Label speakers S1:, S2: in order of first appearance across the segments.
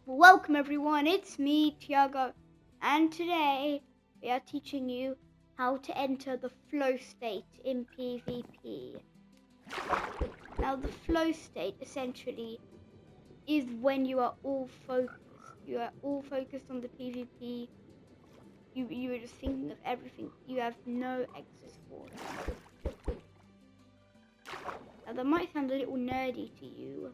S1: Welcome everyone, it's me, Tiago, and today we are teaching you how to enter the flow state in PvP. Now the flow state essentially is when you are all focused. You are all focused on the PvP. You are just thinking of everything. You have no excess thought. Now that might sound a little nerdy to you,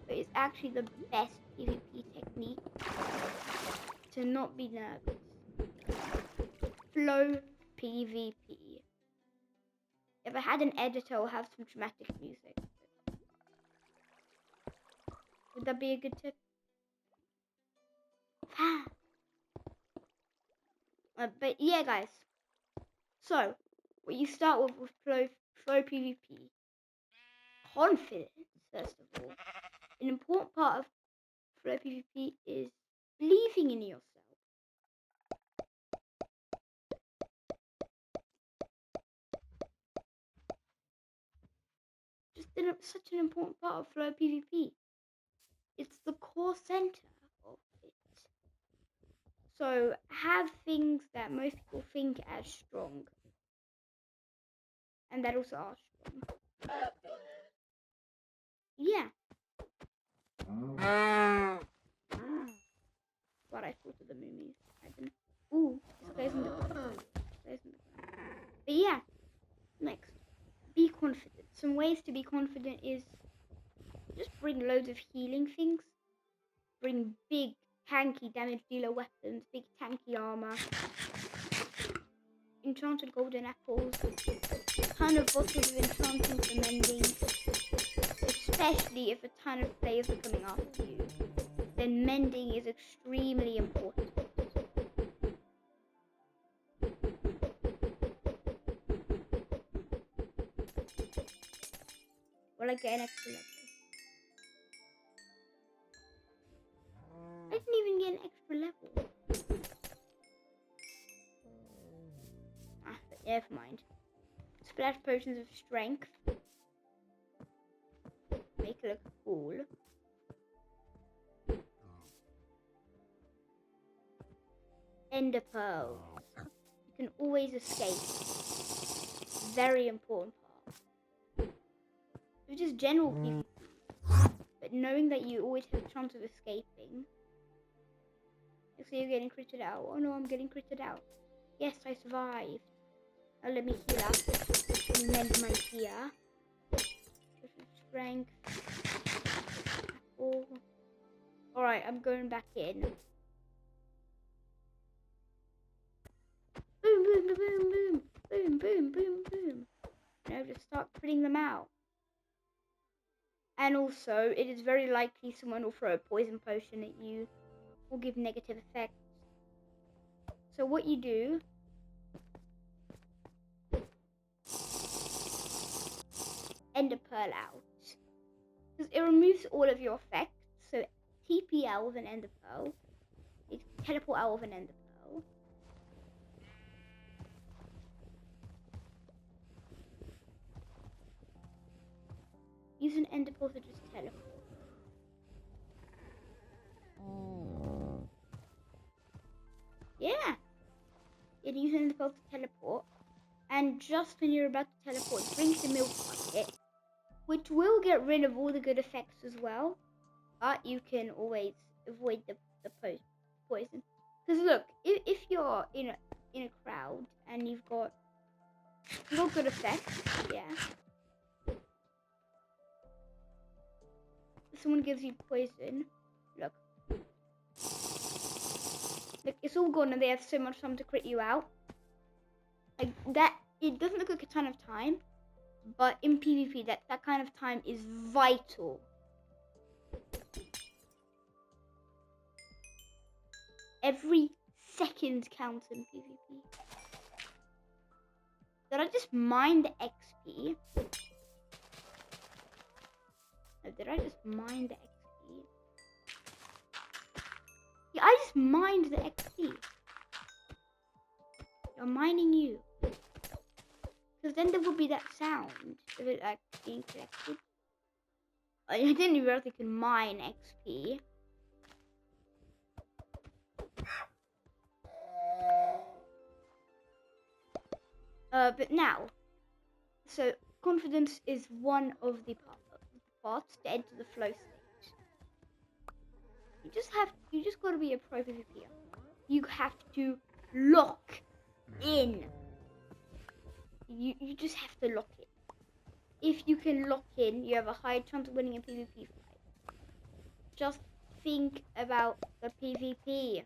S1: but it's actually the best PvP technique to not be nervous. Flow PvP. If I had an editor, I'll have some dramatic music. Would that be a good tip? But yeah, guys. So, what you start with flow PvP. Confidence, first of all. An important part of flow PvP is believing in yourself. Such an important part of flow PvP. It's the core center of it. So have things that most people think as strong, and that also are strong. Yeah. What I thought of the movies. Ooh, this guy's in the ground. But yeah, next, be confident. Some ways to be confident is just bring loads of healing things. Bring big, tanky damage dealer weapons, big tanky armor, enchanted golden apples, ton of bottles of enchanting for mending, especially if a ton of players are coming after you. Then mending is extremely important. Will I get an extra level? I didn't even get an extra level. But never mind. Splash potions of strength. Make it look cool. Ender pearls. You can always escape. Very important part. It's just general PvP. But knowing that you always have a chance of escaping. So you're getting critted out. Oh no, I'm getting critted out. Yes, I survived. Now let me heal up and mend my gear. Strength. Oh. Alright, I'm going back in. Boom, boom, boom, boom, boom, boom, boom, boom. Now just start critting them out. And also, it is very likely someone will throw a poison potion at you or give negative effects. So what you do, Ender Pearl out. Because it removes all of your effects. So TP out with an Ender Pearl. You teleport out with an Ender Pearl. Use an Ender Pearl to just teleport. Yeah. It uses an Ender Pearl to teleport. And just when you're about to teleport, drink the milk bucket. Which will get rid of all the good effects as well. But you can always avoid the poison. Because look, if you're in a crowd and you've got good effects, yeah. If someone gives you poison, look, it's all gone and they have so much time to crit you out. Like that, it doesn't look like a ton of time, but in PvP, that kind of time is vital. Every second counts in PvP. Did I just mine the XP? No, did I just mine the XP? Yeah, I just mined the XP. I'm mining you. Because then there will be that sound of it like being collected. I didn't even realize they can mine XP. But now, so confidence is one of the parts to enter the flow state. You just gotta be a pro PvPer. You have to lock in. You just have to lock in. If you can lock in, you have a high chance of winning a PvP fight. Just think about the PvP.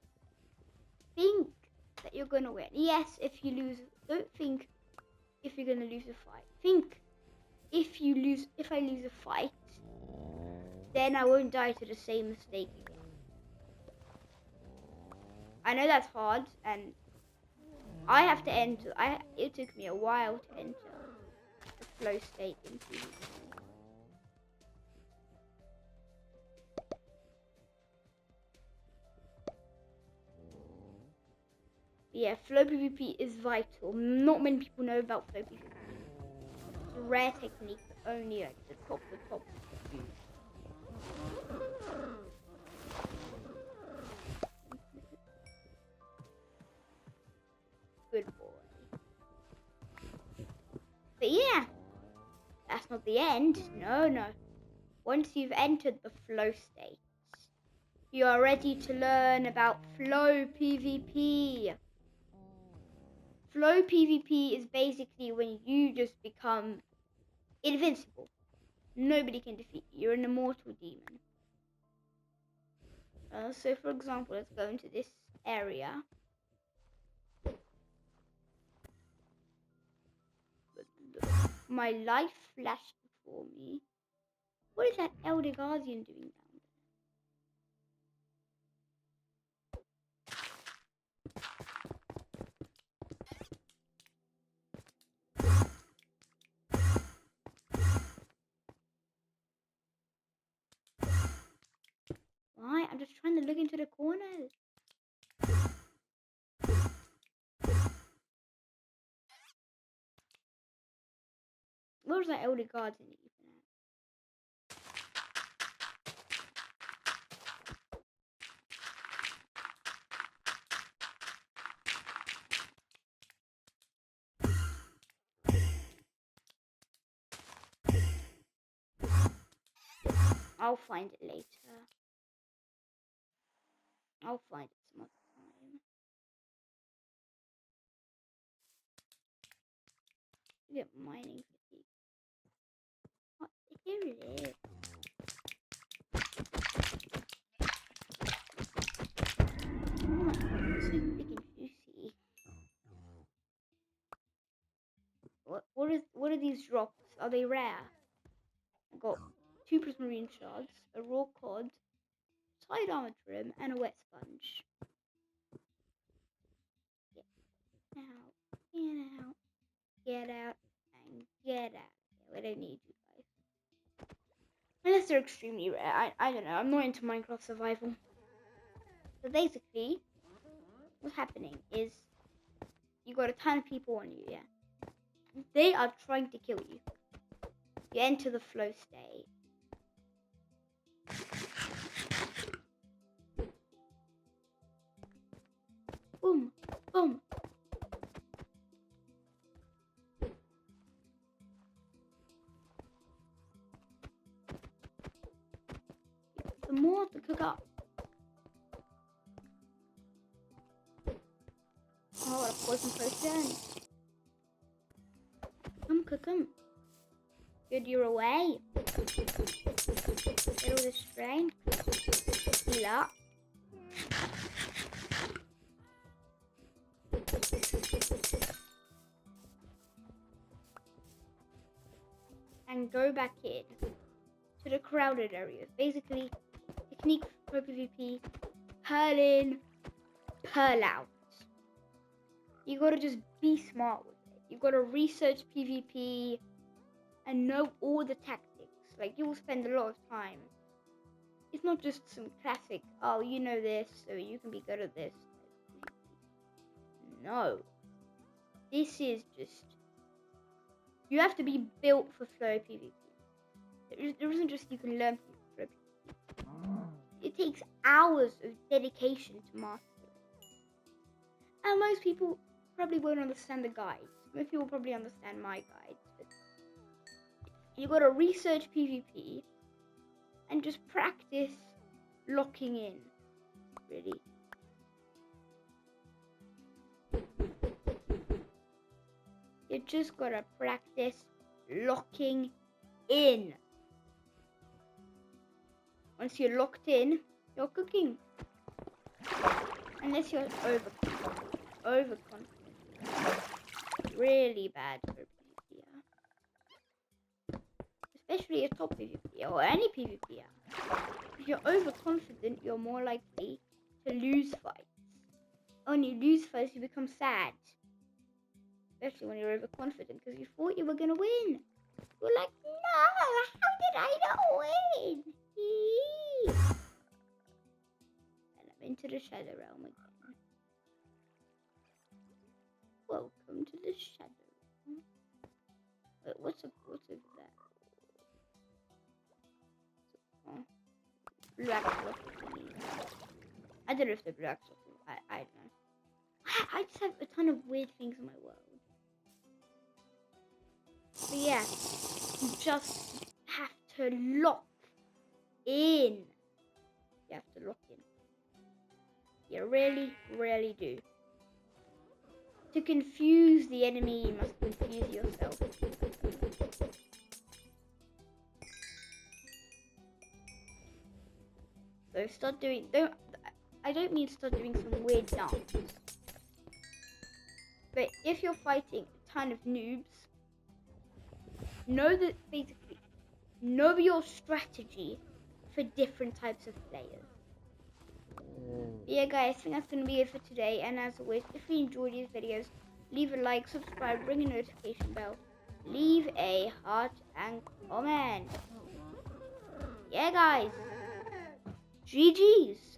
S1: Think that you're gonna win. Yes, if you lose, don't think if you're gonna lose a fight. Think if I lose a fight, then I won't die to the same mistake again. I know that's hard, and I have to enter. It took me a while to enter the flow state in PvP. Yeah, flow PvP is vital. Not many people know about flow PvP. It's a rare technique that only like the top use. Good boy. But yeah, that's not the end. No. Once you've entered the flow state, you are ready to learn about flow PvP. Flow PvP is basically when you just become invincible. Nobody can defeat you. You're an immortal demon. So for example, let's go into this area. My life flashed before me. What is that Elder Guardian doing down there? Why? I'm just trying to look into the corners. Where's that Elder Guardian even at? I'll find it later. I'll find it some other time. Get mining fatigue. Oh, here it is. Oh my god, it's so big and juicy. What are these drops? Are they rare? I got 2 prismarine shards, a raw cod, side armor trim, and a wet sponge. Get out, and get out. We don't need you guys. Unless they're extremely rare. I don't know. I'm not into Minecraft survival. So basically, what's happening is you got a ton of people on you, yeah? They are trying to kill you. You enter the flow state. Boom, boom. The more to cook up. Oh, what a poison potion. Come. Good, you're away. Get all the strength. Heal up. And go back in to the crowded areas. Basically, technique for PvP, pearl in, pearl out. You gotta just be smart with it. You gotta research PvP and know all the tactics. Like, you will spend a lot of time. It's not just some classic, oh, you know this, so you can be good at this. No. This is just... You have to be built for flow PvP. There isn't just you can learn PvP. It takes hours of dedication to master it. And most people probably won't understand the guides. Most people probably understand my guides. But you got to research PvP and just practice locking in. Really. You just got to practice locking in. Once you're locked in, you're cooking. Unless you're overconfident. Really bad for PvP. Especially a top PvP or any PvP. If you're overconfident, you're more likely to lose fights. When you lose fights, you become sad. Especially when you're overconfident because you thought you were going to win. You're like, no, how did I not win? And I'm into the shadow realm again. Welcome to the shadow realm. Wait, what's over there? Oh, black stuff. I don't know if they're black stuff. I don't know. I just have a ton of weird things in my world. But yeah, you just have to lock in. You have to lock in. You really, really do. To confuse the enemy, you must confuse yourself. So start doing. I don't mean start doing some weird dance. But if you're fighting a ton of noobs, know your strategy for different types of players. But yeah guys, I think that's going to be it for today, and as always, if you enjoyed these videos, leave a like, subscribe, ring a notification bell, leave a heart and comment. Yeah guys, GG's.